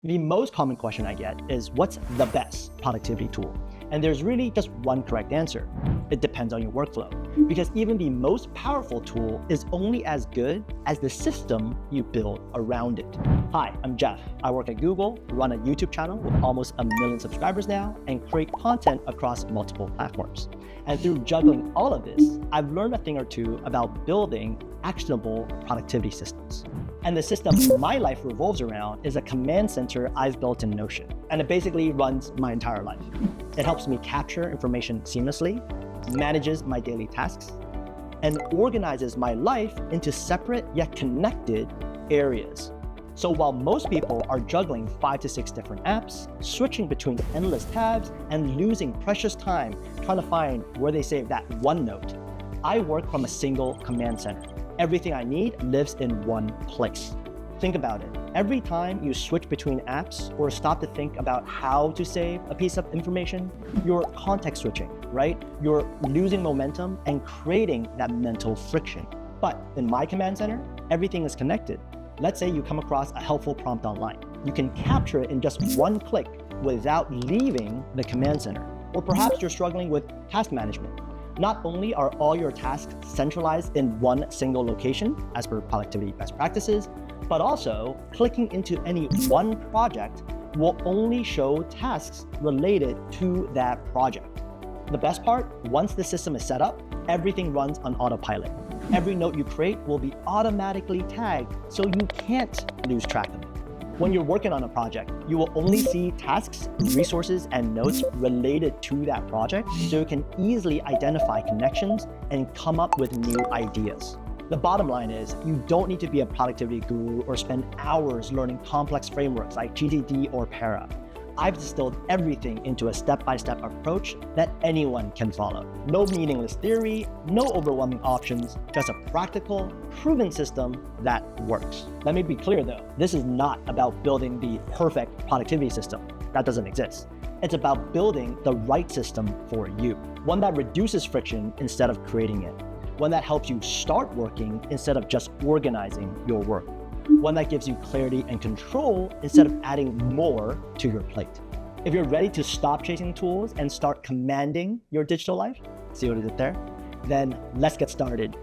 The most common question I get is, what's the best productivity tool? And there's really just one correct answer. It depends on your workflow. Because even the most powerful tool is only as good as the system you build around it. Hi, I'm Jeff. I work at Google, run a YouTube channel with almost 1 million subscribers now, and create content across multiple platforms. And through juggling all of this, I've learned a thing or two about building actionable productivity systems. And the system my life revolves around is a command center I've built in Notion. And it basically runs my entire life. It helps me capture information seamlessly, manages my daily tasks, and organizes my life into separate yet connected areas. So while most people are juggling 5 to 6 different apps, switching between endless tabs, and losing precious time trying to find where they save that one note, I work from a single command center. Everything I need lives in one place. Think about it. Every time you switch between apps or stop to think about how to save a piece of information, you're context switching, right? You're losing momentum and creating that mental friction. But in my command center, everything is connected. Let's say you come across a helpful prompt online. You can capture it in just one click without leaving the command center. Or perhaps you're struggling with task management. Not only are all your tasks centralized in one single location, as per productivity best practices, but also clicking into any one project will only show tasks related to that project. The best part, once the system is set up, everything runs on autopilot. Every note you create will be automatically tagged, so you can't lose track of it. When you're working on a project, you will only see tasks, resources, and notes related to that project, so you can easily identify connections and come up with new ideas. The bottom line is, you don't need to be a productivity guru or spend hours learning complex frameworks like GTD or Para. I've distilled everything into a step-by-step approach that anyone can follow. No meaningless theory, no overwhelming options, just a practical, proven system that works. Let me be clear though, this is not about building the perfect productivity system. That doesn't exist. It's about building the right system for you. One that reduces friction instead of creating it. One that helps you start working instead of just organizing your work. One that gives you clarity and control instead of adding more to your plate. If you're ready to stop chasing tools and start commanding your digital life, see what I did there? Then let's get started.